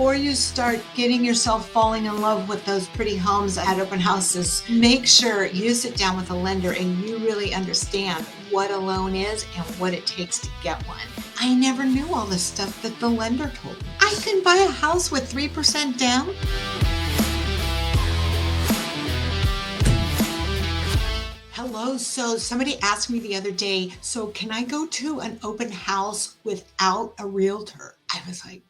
before you start getting yourself falling in love with those pretty homes at open houses, make sure you sit down with a lender and you really understand what a loan is and what it takes to get one. I never knew all the stuff that the lender told me. I can buy a house with 3% down. Hello. So somebody asked me the other day, so can I go to an open house without a realtor? I was like,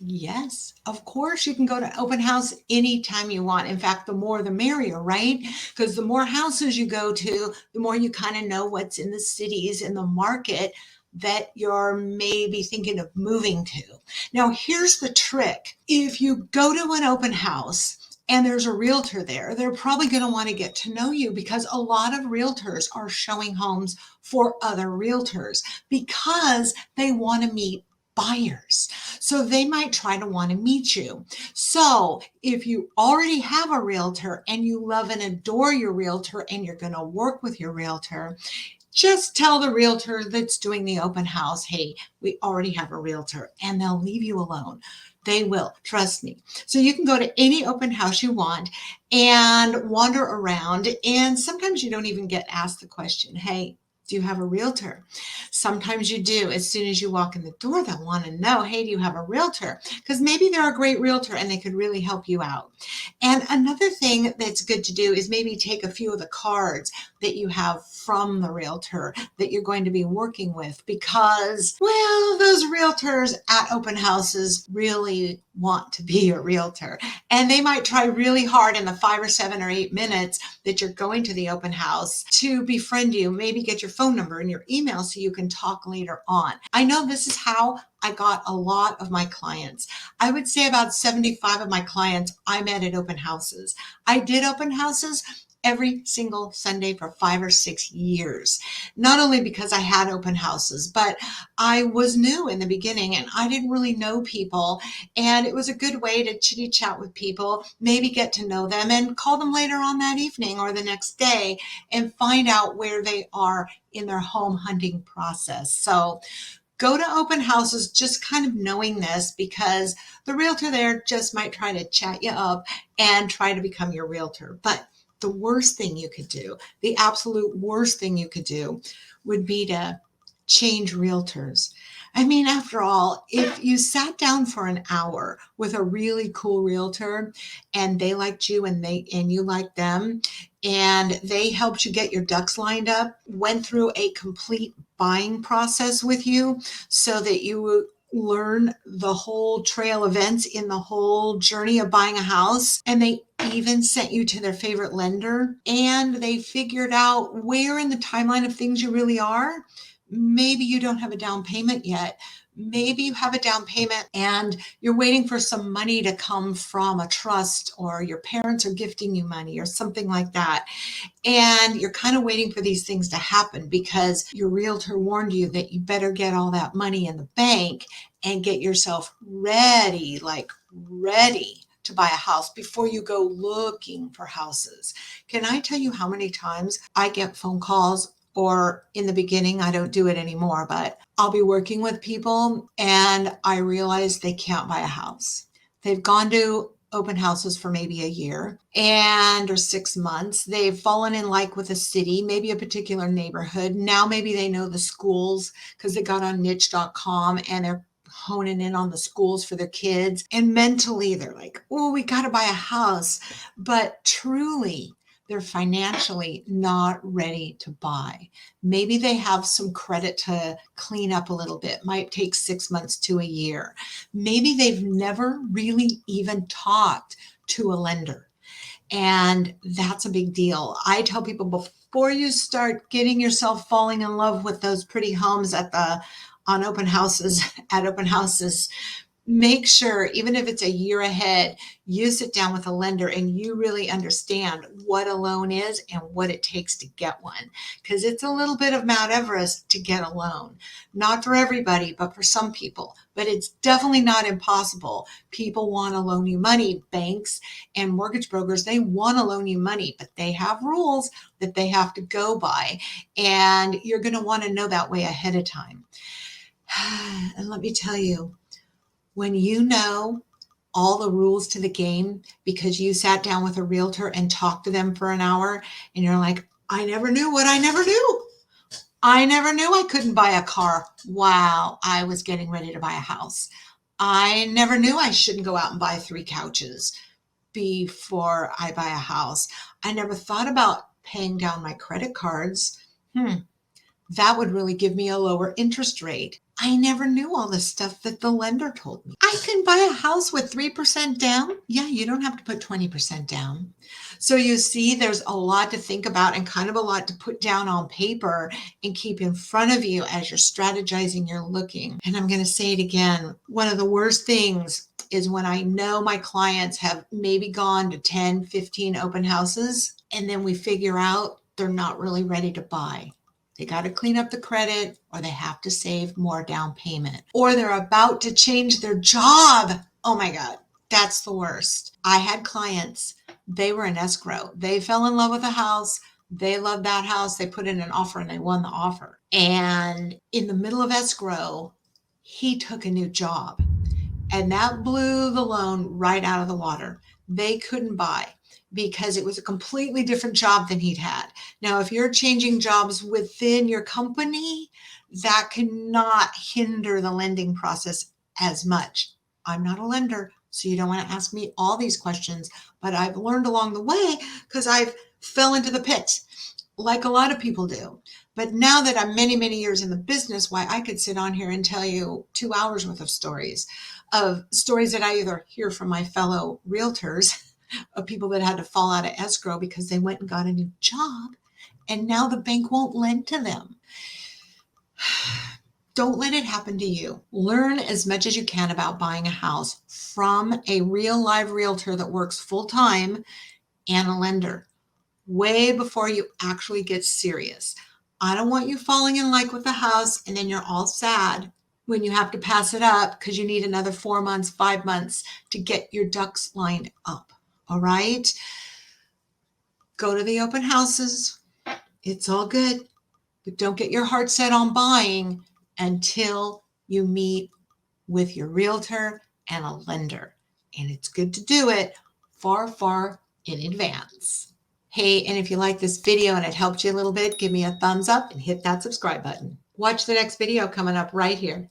yes, of course you can go to open house anytime you want. In fact, the more the merrier, right? Because the more houses you go to, the more you kind of know what's in the cities and the market that you're maybe thinking of moving to. Now, here's the trick. If you go to an open house and there's a realtor there, they're probably going to want to get to know you because a lot of realtors are showing homes for other realtors because they want to meet buyers. So they might try to want to meet you. So if you already have a realtor and you love and adore your realtor and you're going to work with your realtor, just tell the realtor that's doing the open house, hey, we already have a realtor, and they'll leave you alone. They will, trust me. So you can go to any open house you want and wander around. And sometimes you don't even get asked the question, hey, do you have a realtor? Sometimes you do. As soon as you walk in the door, they'll want to know, hey, do you have a realtor? Because maybe they're a great realtor and they could really help you out. And another thing that's good to do is maybe take a few of the cards that you have from the realtor that you're going to be working with because, well, those realtors at open houses really want to be a realtor. And they might try really hard in the 5 or 7 or 8 minutes that you're going to the open house to befriend you, maybe get your phone number and your email so you can talk later on. I know this is how I got a lot of my clients. I would say about 75 of my clients I met at open houses. I did open houses every single Sunday for 5 or 6 years. Not only because I had open houses, but I was new in the beginning and I didn't really know people. And it was a good way to chitty chat with people, maybe get to know them and call them later on that evening or the next day and find out where they are in their home hunting process. So go to open houses just kind of knowing this because the realtor there just might try to chat you up and try to become your realtor. But the worst thing you could do, the absolute worst thing you could do would be to change realtors. I mean, after all, if you sat down for an hour with a really cool realtor and they liked you and you liked them and they helped you get your ducks lined up, went through a complete buying process with you so that you would learn the whole trail events in the whole journey of buying a house, and they even sent you to their favorite lender and they figured out where in the timeline of things you really are. Maybe you don't have a down payment yet. Maybe you have a down payment and you're waiting for some money to come from a trust or your parents are gifting you money or something like that. And you're kind of waiting for these things to happen because your realtor warned you that you better get all that money in the bank and get yourself ready, like ready to buy a house before you go looking for houses. Can I tell you how many times I get phone calls? Or in the beginning, I don't do it anymore, but I'll be working with people and I realize they can't buy a house. They've gone to open houses for maybe a year or 6 months. They've fallen in like with a city, maybe a particular neighborhood. Now maybe they know the schools because they got on niche.com and they're honing in on the schools for their kids. And mentally they're like, oh, we got to buy a house. But truly, they're financially not ready to buy. Maybe they have some credit to clean up a little bit. Might take 6 months to a year. Maybe they've never really even talked to a lender. And that's a big deal. I tell people before you start getting yourself falling in love with those pretty homes on open houses, at open houses, make sure, even if it's a year ahead, you sit down with a lender and you really understand what a loan is and what it takes to get one. Because it's a little bit of Mount Everest to get a loan. Not for everybody, but for some people. But it's definitely not impossible. People want to loan you money. Banks and mortgage brokers, they want to loan you money, but they have rules that they have to go by. And you're going to want to know that way ahead of time. And let me tell you, when you know all the rules to the game because you sat down with a realtor and talked to them for an hour and you're like, I never knew what I never knew. I never knew I couldn't buy a car while I was getting ready to buy a house. I never knew I shouldn't go out and buy 3 couches before I buy a house. I never thought about paying down my credit cards. That would really give me a lower interest rate. I never knew all the stuff that the lender told me. I can buy a house with 3% down. Yeah, you don't have to put 20% down. So you see, there's a lot to think about and kind of a lot to put down on paper and keep in front of you as you're strategizing, you're looking. And I'm going to say it again. One of the worst things is when I know my clients have maybe gone to 10, 15 open houses, and then we figure out they're not really ready to buy. They got to clean up the credit, or they have to save more down payment, or they're about to change their job. Oh my God, that's the worst. I had clients, they were in escrow. They fell in love with a house. They loved that house. They put in an offer and they won the offer. And in the middle of escrow, he took a new job, and that blew the loan right out of the water. They couldn't buy because it was a completely different job than he'd had. Now, if you're changing jobs within your company, that cannot hinder the lending process as much. I'm not a lender, so you don't want to ask me all these questions, but I've learned along the way because I've fell into the pit like a lot of people do. But now that I'm many, many years in the business, why, I could sit on here and tell you 2 hours worth of stories that I either hear from my fellow realtors of people that had to fall out of escrow because they went and got a new job and now the bank won't lend to them. Don't let it happen to you. Learn as much as you can about buying a house from a real live realtor that works full time and a lender way before you actually get serious. I don't want you falling in like with the house and then you're all sad when you have to pass it up because you need another 4 months, 5 months to get your ducks lined up. All right? Go to the open houses. It's all good, but don't get your heart set on buying until you meet with your realtor and a lender. And it's good to do it far, far in advance. Hey, and if you like this video and it helped you a little bit, give me a thumbs up and hit that subscribe button. Watch the next video coming up right here.